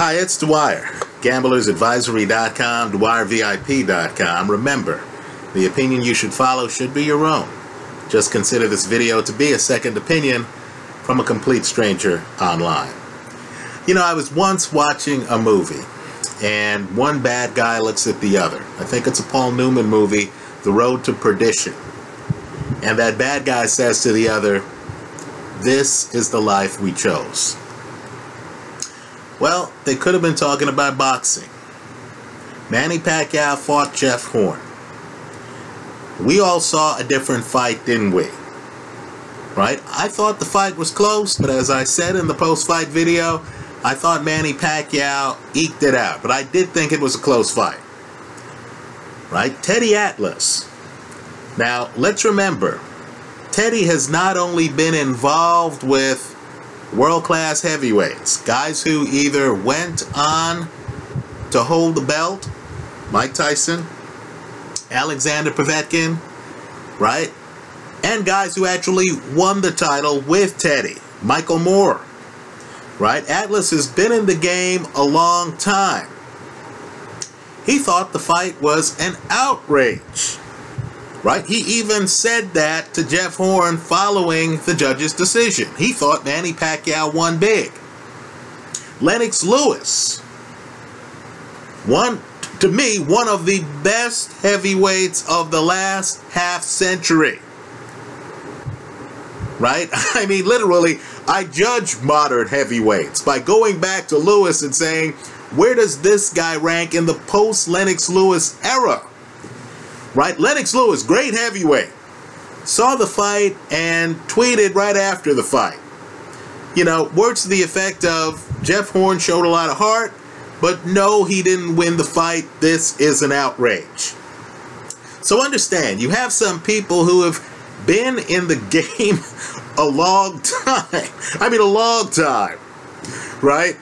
Hi, it's Dwyer. GamblersAdvisory.com, dwyervip.com. Remember, the opinion you should follow should be your own. Just consider this video to be a second opinion from a complete stranger online. You know, I was once watching a movie, and one bad guy looks at the other. I think it's a Paul Newman movie, The Road to Perdition. And that bad guy says to the other, "This is the life we chose." Well, they could have been talking about boxing. Manny Pacquiao fought Jeff Horn. We all saw a different fight, didn't we? Right? I thought the fight was close, but as I said in the post-fight video, I thought Manny Pacquiao eked it out. But I did think it was a close fight. Right? Teddy Atlas. Now, let's remember, Teddy has not only been involved with world-class heavyweights, guys who either went on to hold the belt, Mike Tyson, Oleksandr Povetkin, right? And guys who actually won the title with Teddy, Michael Moore, right? Atlas has been in the game a long time. He thought the fight was an outrage, right? He even said that to Jeff Horn following the judge's decision. He thought Manny Pacquiao won big. Lennox Lewis, to me, one of the best heavyweights of the last half century. Right? I mean, literally, I judge modern heavyweights by going back to Lewis and saying, where does this guy rank in the post-Lennox Lewis era? Right? Lennox Lewis, great heavyweight, saw the fight and tweeted right after the fight. You know, words to the effect of, Jeff Horn showed a lot of heart, but no, he didn't win the fight. This is an outrage. So understand, you have some people who have been in the game a long time. I mean, a long time, right?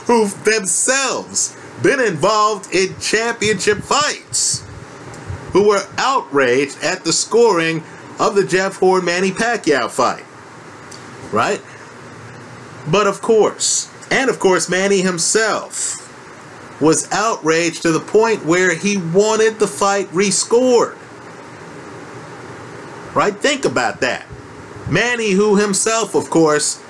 Who've themselves been involved in championship fights, who were outraged at the scoring of the Jeff Horn-Manny Pacquiao fight, right? But of course, Manny himself was outraged to the point where he wanted the fight rescored, right? Think about that. Manny, who himself, of course,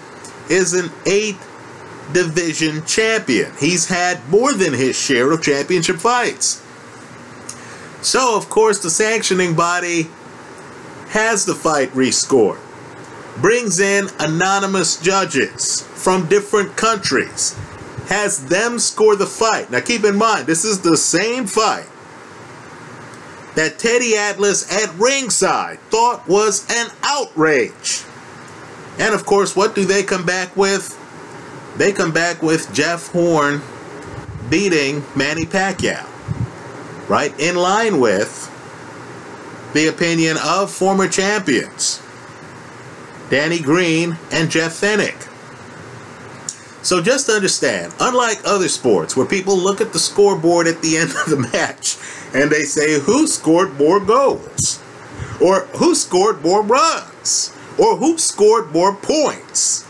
is an 8-division champion. He's had more than his share of championship fights. So, of course, the sanctioning body has the fight rescored, brings in anonymous judges from different countries, has them score the fight. Now, keep in mind, this is the same fight that Teddy Atlas at ringside thought was an outrage. And, of course, what do they come back with? They come back with Jeff Horn beating Manny Pacquiao. Right, in line with the opinion of former champions Danny Green and Jeff Fennick. So just understand, unlike other sports where people look at the scoreboard at the end of the match and they say who scored more goals, or who scored more runs, or who scored more points,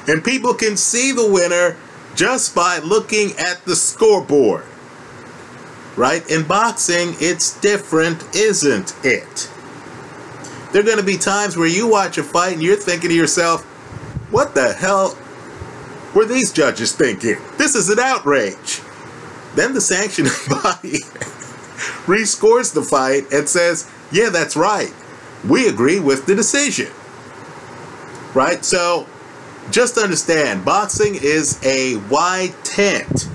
and people can see the winner just by looking at the scoreboard. Right? In boxing, it's different, isn't it? There are going to be times where you watch a fight and you're thinking to yourself, what the hell were these judges thinking? This is an outrage. Then the sanctioning body rescores the fight and says, yeah, that's right. We agree with the decision. Right? So, just understand, boxing is a wide tent.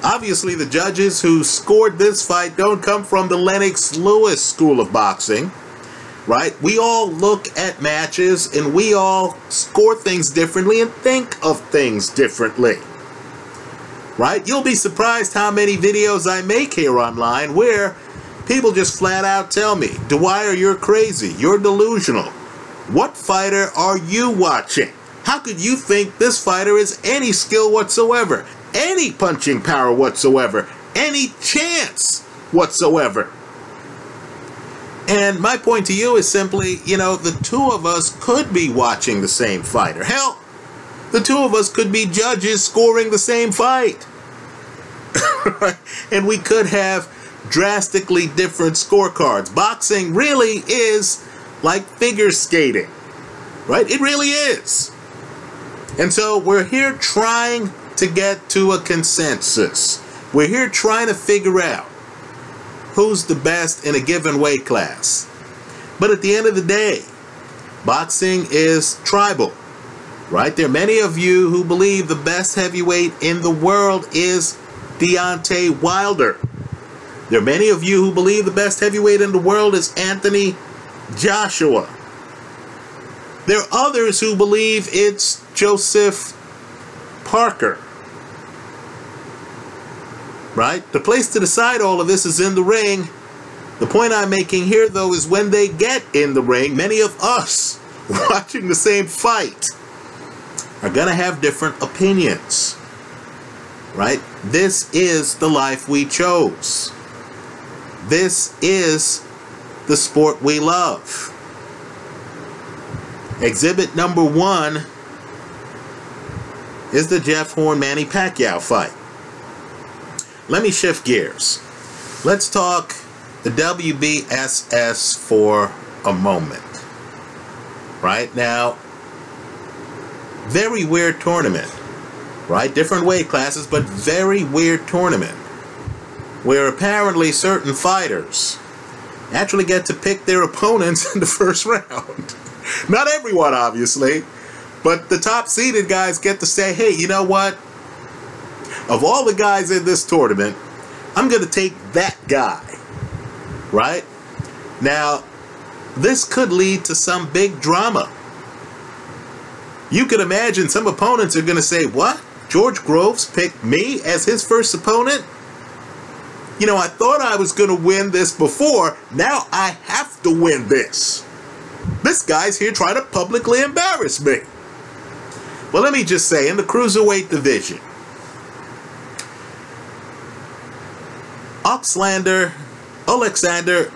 Obviously, the judges who scored this fight don't come from the Lennox Lewis school of boxing, right? We all look at matches and we all score things differently and think of things differently, right? You'll be surprised how many videos I make here online where people just flat out tell me, Dwyer, you're crazy, you're delusional. What fighter are you watching? How could you think this fighter has any skill whatsoever? Any punching power whatsoever, any chance whatsoever? And my point to you is simply, you know, the two of us could be watching the same fight. Or hell, the two of us could be judges scoring the same fight. And we could have drastically different scorecards. Boxing really is like figure skating, right? It really is. And so we're here trying to get to a consensus. We're here trying to figure out who's the best in a given weight class. But at the end of the day, boxing is tribal, right? There are many of you who believe the best heavyweight in the world is Deontay Wilder. There are many of you who believe the best heavyweight in the world is Anthony Joshua. There are others who believe it's Joseph Parker. Right? The place to decide all of this is in the ring. The point I'm making here, though, is when they get in the ring, many of us watching the same fight are going to have different opinions. Right? This is the life we chose. This is the sport we love. Exhibit number 1 is the Jeff Horn-Manny Pacquiao fight. Let me shift gears. Let's talk the WBSS for a moment. Right now, very weird tournament. Right? Different weight classes, but very weird tournament. Where apparently certain fighters actually get to pick their opponents in the first round. Not everyone, obviously, but the top seeded guys get to say, hey, you know what? Of all the guys in this tournament, I'm going to take that guy. Right? Now, this could lead to some big drama. You could imagine some opponents are going to say, what? George Groves picked me as his first opponent? You know, I thought I was going to win this before. Now I have to win this. This guy's here trying to publicly embarrass me. Well, let me just say, in the cruiserweight division, Oleksandr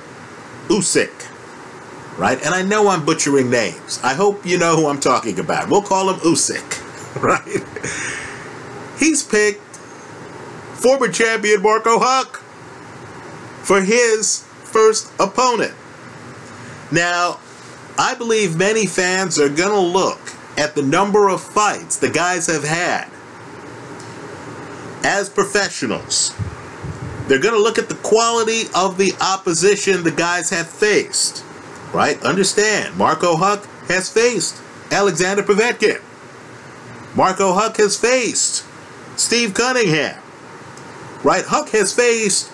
Usyk, right? And I know I'm butchering names. I hope you know who I'm talking about. We'll call him Usyk, right? He's picked former champion Marco Huck for his first opponent. Now, I believe many fans are going to look at the number of fights the guys have had as professionals. They're going to look at the quality of the opposition the guys have faced. Right? Understand, Marco Huck has faced Alexander Povetkin. Marco Huck has faced Steve Cunningham. Right? Huck has faced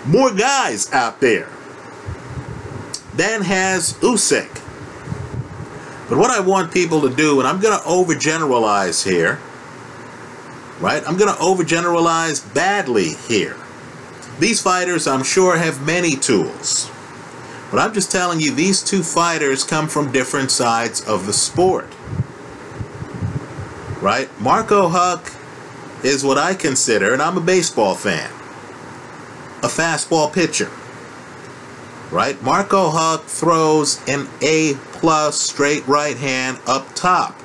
more guys out there than has Usyk. But what I want people to do, and I'm going to overgeneralize here, right? I'm going to overgeneralize badly here. These fighters, I'm sure, have many tools. But I'm just telling you, these two fighters come from different sides of the sport. Right? Marco Huck is what I consider, and I'm a baseball fan, a fastball pitcher. Right? Marco Huck throws an A+ straight right hand up top.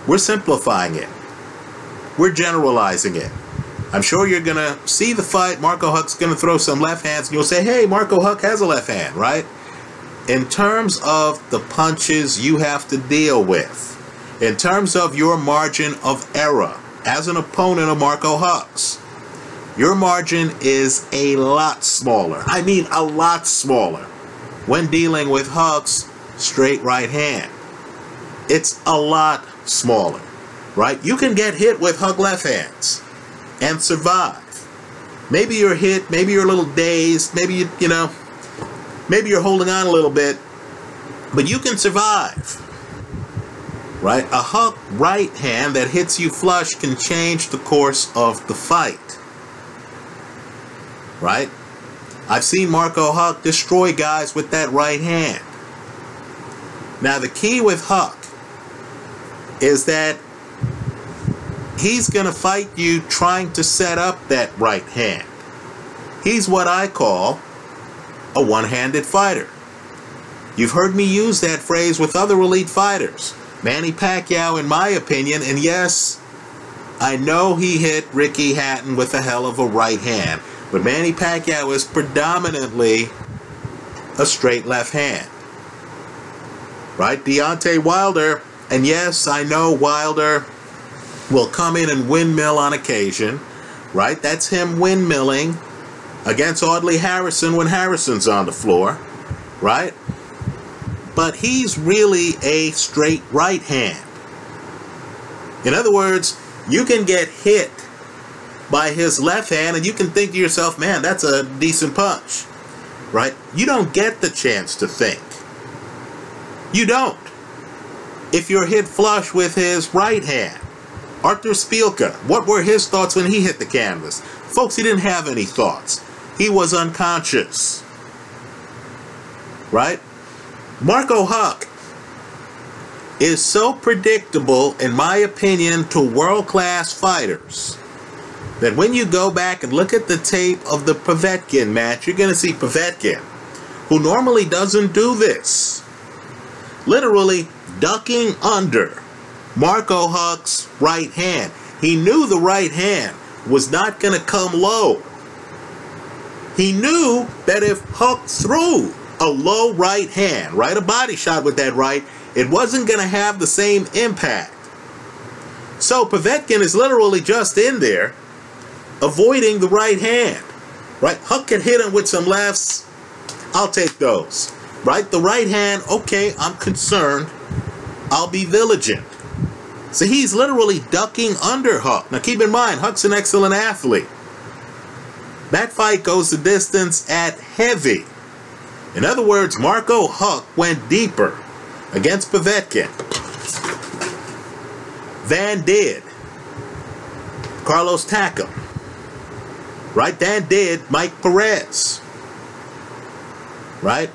We're simplifying it. We're generalizing it. I'm sure you're going to see the fight. Marco Huck's going to throw some left hands, and you'll say, hey, Marco Huck has a left hand, right? In terms of the punches you have to deal with, in terms of your margin of error as an opponent of Marco Huck's, your margin is a lot smaller. I mean, a lot smaller when dealing with Huck's straight right hand. It's a lot smaller, right? You can get hit with Huck left hands and survive. Maybe you're hit, maybe you're a little dazed, maybe maybe you're holding on a little bit, but you can survive. Right? A Huck right hand that hits you flush can change the course of the fight. Right? I've seen Marco Huck destroy guys with that right hand. Now the key with Huck is that he's going to fight you trying to set up that right hand. He's what I call a one-handed fighter. You've heard me use that phrase with other elite fighters. Manny Pacquiao, in my opinion, and yes, I know he hit Ricky Hatton with a hell of a right hand, but Manny Pacquiao is predominantly a straight left hand. Right? Deontay Wilder, and yes, I know Wilder will come in and windmill on occasion. Right? That's him windmilling against Audley Harrison when Harrison's on the floor. Right? But he's really a straight right hand. In other words, you can get hit by his left hand and you can think to yourself, man, that's a decent punch. Right? You don't get the chance to think. You don't. If you're hit flush with his right hand. Arthur Spielka, what were his thoughts when he hit the canvas? Folks, he didn't have any thoughts. He was unconscious. Right? Marco Huck is so predictable, in my opinion, to world-class fighters that when you go back and look at the tape of the Povetkin match, you're going to see Povetkin, who normally doesn't do this, literally ducking under Marco Huck's right hand. He knew the right hand was not going to come low. He knew that if Huck threw a low right hand, right, a body shot with that right, it wasn't going to have the same impact. So Povetkin is literally just in there avoiding the right hand. Right? Huck can hit him with some lefts. I'll take those. Right? The right hand, okay, I'm concerned. I'll be vigilant. So he's literally ducking under Huck. Now keep in mind, Huck's an excellent athlete. That fight goes the distance at heavy. In other words, Marco Huck went deeper against Povetkin than did Carlos Takam. Right? Than did Mike Perez. Right?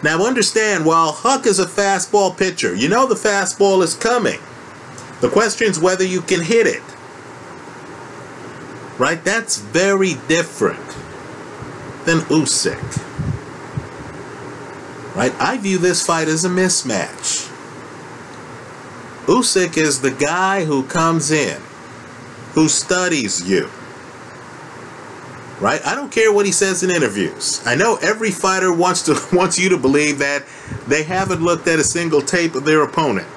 Now understand, while Huck is a fastball pitcher, you know the fastball is coming. The question is whether you can hit it. Right? That's very different than Usyk. Right? I view this fight as a mismatch. Usyk is the guy who comes in, who studies you. Right? I don't care what he says in interviews. I know every fighter wants you to believe that they haven't looked at a single tape of their opponent.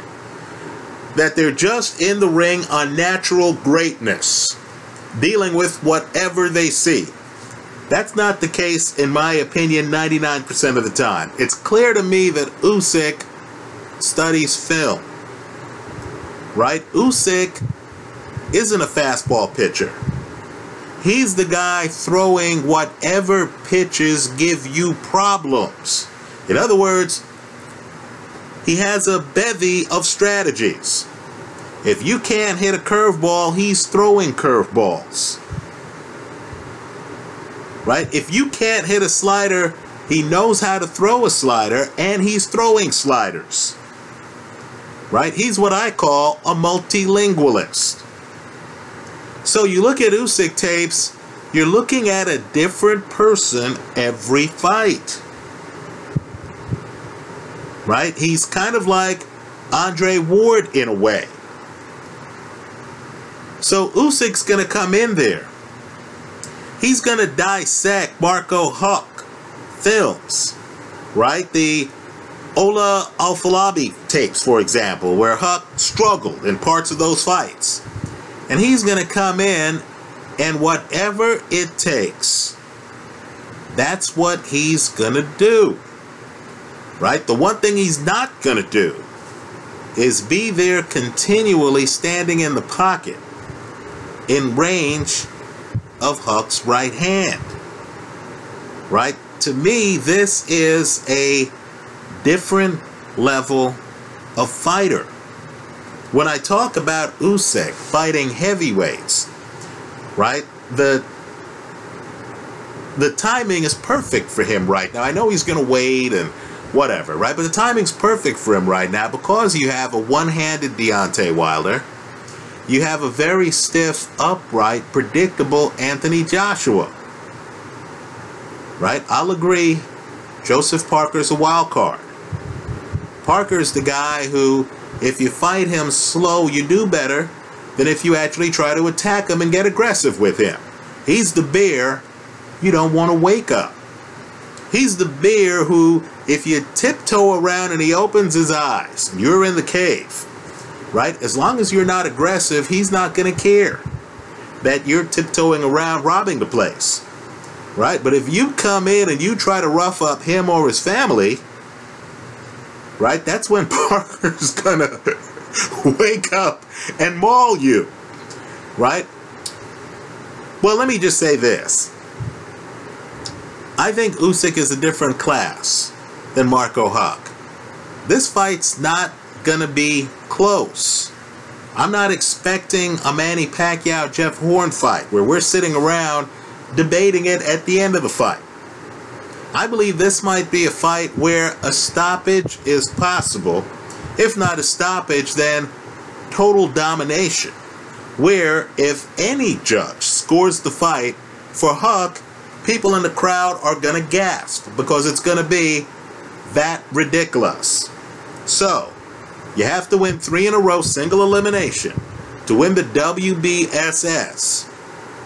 That they're just in the ring on natural greatness, dealing with whatever they see. That's not the case, in my opinion, 99% of the time. It's clear to me that Usyk studies film. Right? Usyk isn't a fastball pitcher. He's the guy throwing whatever pitches give you problems. In other words, he has a bevy of strategies. If you can't hit a curveball, he's throwing curveballs. Right? If you can't hit a slider, he knows how to throw a slider, and he's throwing sliders. Right? He's what I call a multilingualist. So you look at Usyk tapes, you're looking at a different person every fight. Right? He's kind of like Andre Ward in a way. So Usyk's going to come in there. He's going to dissect Marco Huck films. Right? The Ola Alfalabi tapes, for example, where Huck struggled in parts of those fights. And he's going to come in, and whatever it takes, that's what he's going to do. Right? The one thing he's not going to do is be there continually standing in the pocket in range of Huck's right hand. Right? To me, this is a different level of fighter. When I talk about Usyk fighting heavyweights, right, the timing is perfect for him right now. I know he's going to wait and whatever, right? But the timing's perfect for him right now because you have a one-handed Deontay Wilder. You have a very stiff, upright, predictable Anthony Joshua. Right? I'll agree, Joseph Parker's a wild card. Parker's the guy who, if you fight him slow, you do better. than if you actually try to attack him and get aggressive with him. He's the bear you don't want to wake up. He's the bear who, if you tiptoe around and he opens his eyes, and you're in the cave, right? As long as you're not aggressive, he's not going to care that you're tiptoeing around robbing the place, right? But if you come in and you try to rough up him or his family, right, that's when Parker's going to wake up and maul you, right? Well, let me just say this. I think Usyk is a different class than Marco Huck. This fight's not going to be close. I'm not expecting a Manny Pacquiao-Jeff Horn fight where we're sitting around debating it at the end of the fight. I believe this might be a fight where a stoppage is possible. If not a stoppage, then total domination, where if any judge scores the fight for Huck, people in the crowd are going to gasp because it's going to be that ridiculous. So, you have to win 3 in a row single elimination to win the WBSS.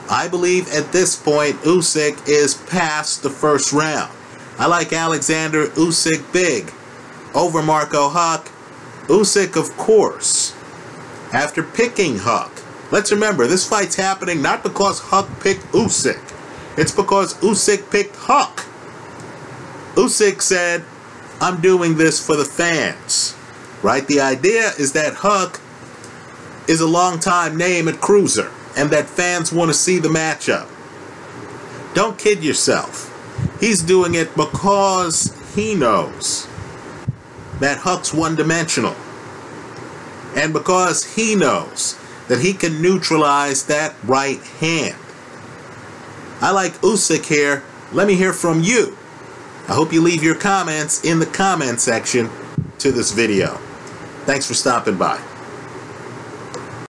I believe at this point Usyk is past the first round. I like Oleksandr Usyk big over Marco Huck. Usyk, of course, after picking Huck. Let's remember, this fight's happening not because Huck picked Usyk. It's because Usyk picked Huck. Usyk said, I'm doing this for the fans. Right? The idea is that Huck is a long-time name at cruiser and that fans want to see the matchup. Don't kid yourself. He's doing it because he knows that Huck's one-dimensional. And because he knows that he can neutralize that right hand. I like Usyk here. Let me hear from you. I hope you leave your comments in the comment section to this video. Thanks for stopping by.